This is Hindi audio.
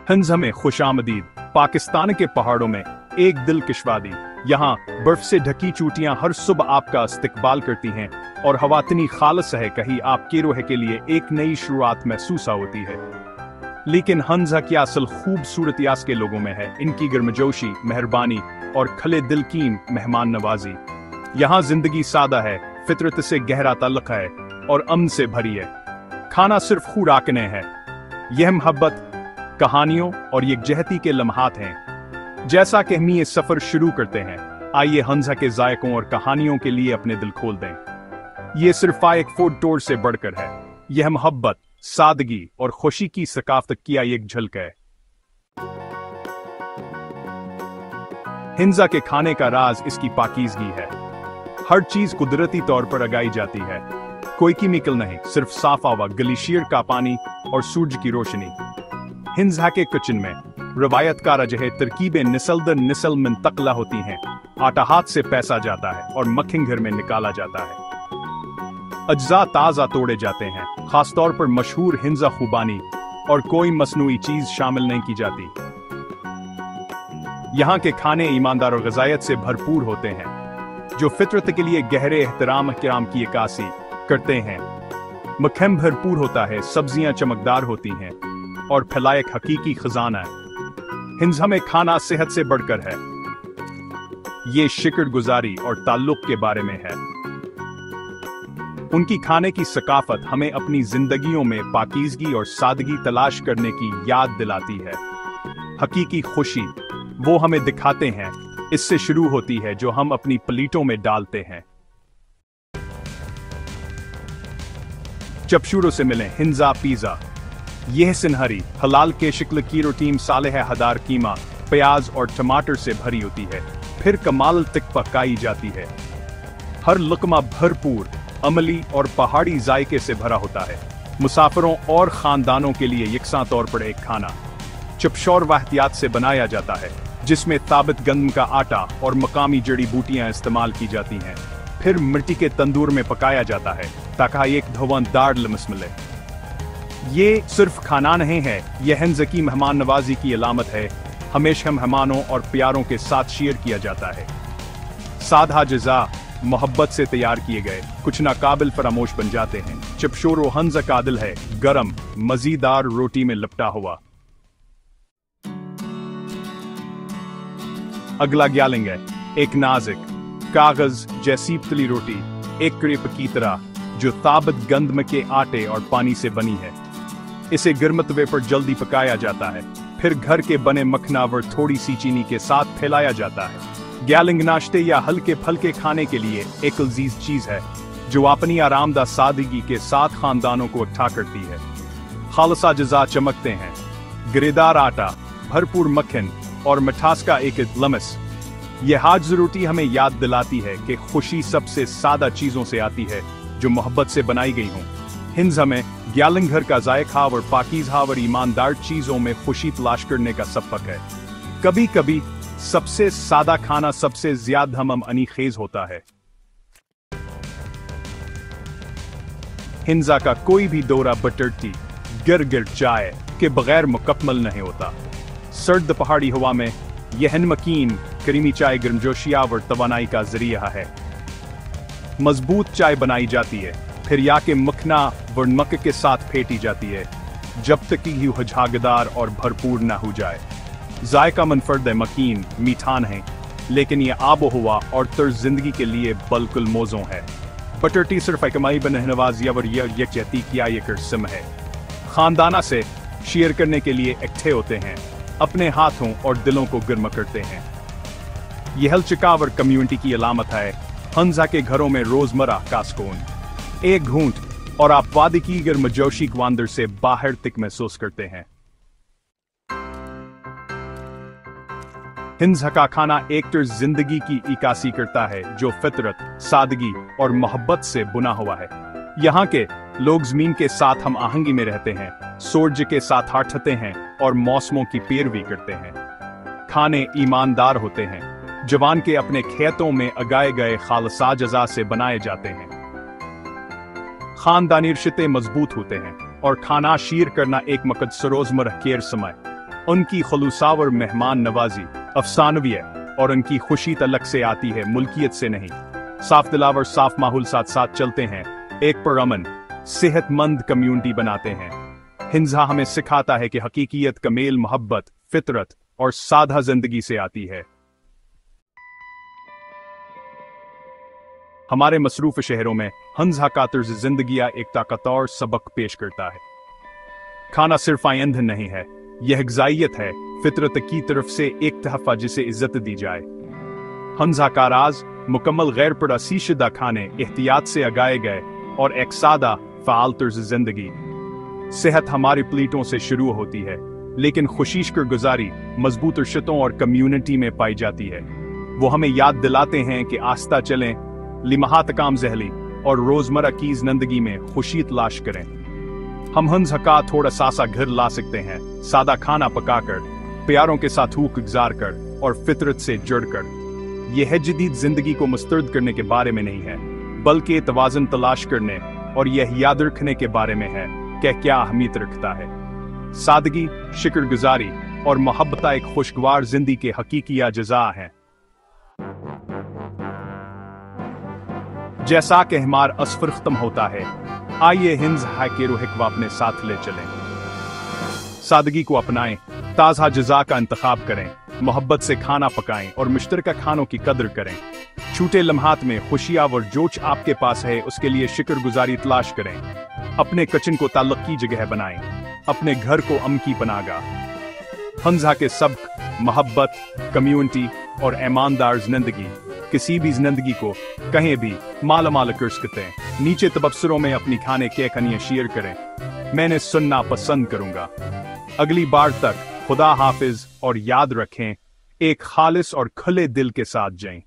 हंज हमें खुशामदीद। पाकिस्तान के पहाड़ों में एक दिलकश वादी, यहाँ बर्फ से ढकी चोटियां हर सुबह आपका इस्तकबाल करती हैं और हवा इतनी खालस है कहीं आपके रूह के लिए एक नई शुरुआत महसूस होती है। लेकिन हंजा की असल खूबसूरत यास के लोगों में है, इनकी गर्मजोशी, मेहरबानी और खले दिल की मेहमान नवाजी। यहाँ जिंदगी सादा है, फितरत से गहरा ताल्लुक है और अमन से भरी है। खाना सिर्फ खुराक नहीं है, यह मोहब्बत, कहानियों और यकजहती के लम्हात हैं। जैसा कि हम ये सफर शुरू करते हैं, आइए हंजा के जायकों और कहानियों के लिए अपने दिल खोल दें। ये सिर्फ एक फूड टूर से बढ़कर है, यह मोहब्बत, सादगी और खुशी की सकाफत की एक झलक है। हिंजा के खाने का राज इसकी पाकीज़गी है। हर चीज कुदरती तौर पर उगाई जाती है, कोई केमिकल नहीं, सिर्फ साफ हवा, ग्लेशियर का पानी और सूरज की रोशनी। हिंजा के किचन में रवायतकार अजह तरकीबें नस्ल दर नस्ल मुंतकिल होती हैं। आटा हाथ से पैसा जाता है और मक्खन घर में निकाला जाता है। अज्जा ताज़ा तोड़े जाते हैं, खासतौर पर मशहूर हिंजा खुबानी, और कोई मसनूई चीज शामिल नहीं की जाती। यहाँ के खाने ईमानदार और ग़िज़ायत से भरपूर होते हैं, जो फितरत के लिए गहरे एहतराम की इक्कासी करते हैं। मक्खन भरपूर होता है, सब्जियां चमकदार होती हैं और फैला एक हकीकी खजाना है। हिंजा में खाना सेहत से बढ़कर है, ये शुक्रगुजारी और ताल्लुक के बारे में है। उनकी खाने की सकाफत हमें अपनी जिंदगियों में पाकीज़गी और सादगी तलाश करने की याद दिलाती है। हकीकी खुशी वो हमें दिखाते हैं, इससे शुरू होती है जो हम अपनी प्लेटों में डालते हैं। चपशूरों से मिलें हिंजा पिज़्ज़ा। यह सिनहरी हलाल के शिकल की रोटी सालेह हदार कीमा, प्याज और टमाटर से भरी होती है, फिर कमाल तक पकाई जाती है। हर लुकमा भरपूर, अमली और पहाड़ी जायके से भरा होता है। मुसाफिरों और खानदानों के लिए यकसा तौर पर एक खाना चपशौर वाहतियात से बनाया जाता है, जिसमें ताबित गंदम का आटा और मकामी जड़ी बूटियां इस्तेमाल की जाती हैं। फिर मिट्टी के तंदूर में पकाया जाता है ताकि एक धुआंधार लम्स मिले। ये सिर्फ खाना नहीं है, यह हिंजा की मेहमान नवाजी की अलामत है। हमेशा मेहमानों और प्यारों के साथ शेयर किया जाता है। सादा जज़ा मोहब्बत से तैयार किए गए कुछ नाकाबिल फरामोश बन जाते हैं। चपशोरो हंजा का दिल है, गरम मजीदार रोटी में लिपटा हुआ। अगला ग्यालिंग है, एक नाजुक कागज जैसी पतली रोटी, एक क्रेप की तरह, जो ताबित गंदम के आटे और पानी से बनी है। इसे गर्म तवे पर जल्दी पकाया जाता है, फिर घर के बने मखनावर थोड़ी सी चीनी के साथ फैलाया जाता है। ग्यालिंग नाश्ते या हल्के फलके खाने के लिए एक लजीज चीज है, जो अपनी आरामदा सादगी के साथ खानदानों को इकट्ठा करती है। खालसा जज़ा चमकते हैं, गिरेदार आटा, भरपूर मक्खन और मिठास का एक लम्स। यह हाज रोटी हमें याद दिलाती है कि खुशी सबसे सादा चीजों से आती है, जो मोहब्बत से बनाई गई हों। हिंजा में ग्यालिंग घर का जायका और पाकीज़ा और ईमानदार चीजों में खुशी तलाश करने का सबक है। कभी कभी सबसे सादा खाना सबसे ज्यादा हम अनीखेज होता है। हिंजा का कोई भी दौरा बटर टी, गिर चाय के बगैर मुकम्मल नहीं होता। सर्द पहाड़ी हवा में यह नमकीन करीमी चाय गर्मजोशिया और तवानाई का जरिया है। मजबूत चाय बनाई जाती है, फिर या के मखना व नमक के साथ फेंटी जाती है, जब तक कि झागदार और भरपूर ना हो जाए। जायका मनफर्द मकीन मीठान है, लेकिन यह आबो हवा और तर्ज जिंदगी के लिए बिल्कुल मौजों है। बटर टी सिर्फ एकमाई बनहनवाजी और यकजहती किया एक रस्म है। खानदाना से शेयर करने के लिए इकट्ठे होते हैं, अपने हाथों और दिलों को गर्म करते हैं। यह हलचकावर कम्युनिटी की अलामत है। हंजा के घरों में रोजमर्रा का सुकून, एक घूंट और आप वादी की गर्मजोशी ग्वांदर से बाहर तक महसूस करते हैं। हिंजा का खाना एक तर्ज जिंदगी की इक्कासी करता है, जो फितरत, सादगी और मोहब्बत से बुना हुआ है। यहाँ के लोग जमीन के साथ हम आहंगी में रहते हैं, सूरज के साथ हाटते हैं और मौसमों की पैरवी करते हैं। खाने ईमानदार होते हैं, जवान के अपने खेतों में उगाए गए खालसा जज़ा से बनाए जाते हैं। खानदानी रिश्ते मजबूत होते हैं और खाना शेयर करना एक मकसद रोजमर्रा केर समय। उनकी खुलूसावर मेहमान नवाजी अफसानवी है और उनकी खुशी तलक से आती है, मुल्कियत से नहीं। साफ दिलावर साफ माहौल साथ साथ चलते हैं, एक पुरअमन सेहतमंद कम्युनिटी बनाते हैं। हिंजा हमें सिखाता है कि हकीकियत का मेल मोहब्बत, फितरत और सादा जिंदगी से आती है। हमारे मसरूफ शहरों में हंजा का तर्ज जिंदगियां एक ताकतवर सबक पेश करता है। खाना सिर्फ ईंधन नहीं है, यह ग़िज़ाइयत है, फितरत की तरफ से एक तहफ़ा जिसे इज्जत दी जाए। हंजा का राज मुकम्मल गैर पुरअसीशदा खाने, एहतियात से उगाए गए और एक सादा फ़ाल तर्ज जिंदगी। सेहत हमारी प्लेटों से शुरू होती है, लेकिन खुशीश कर गुजारी मजबूत रिश्तों और कम्युनिटी में पाई जाती है। वो हमें याद दिलाते हैं कि आस्ता चलें, लिम्हात काम जहली और रोजमर्रा की जिंदगी में खुशी तलाश करें। हम हंजा का थोड़ा सासा घर ला सकते हैं, सादा खाना पकाकर, प्यारों के साथ हुक गुजार कर और फितरत से जुड़कर। यह जदीद जिंदगी को मुस्तरद करने के बारे में नहीं है, बल्कि तवाज़ुन तलाश करने और यह याद रखने के बारे में है कि क्या अहमियत रखता है। सादगी, शुक्रगुजारी और मोहब्बत एक खुशगवार जिंदगी के हकीकी अज़ा हैं। जैसा कि हमार असफर खत्म होता है, आइए हिंजा के रूह को अपने साथ ले चलें। सादगी को अपनाएं, ताज़ा जज़ा का इंतखाब करें, मोहब्बत से खाना पकाएं और मुश्तरका खानों की कदर करें। छूटे लम्हात में खुशियाँ और जोश आपके पास है, उसके लिए शुक्रगुजारी तलाश करें। अपने किचन को ताल्लुक की जगह बनाएं, अपने घर को अमन की पनागा। हंजा के सबक मोहब्बत, कम्युनिटी और ईमानदार जिंदगी किसी भी जिंदगी को कहीं भी मालामाल कर सकते हैं। नीचे तबसरों में अपनी खाने के कनियाँ शेयर करें, मैंने सुनना पसंद करूंगा। अगली बार तक खुदा हाफिज और याद रखें, एक खालिस और खुले दिल के साथ जाएं।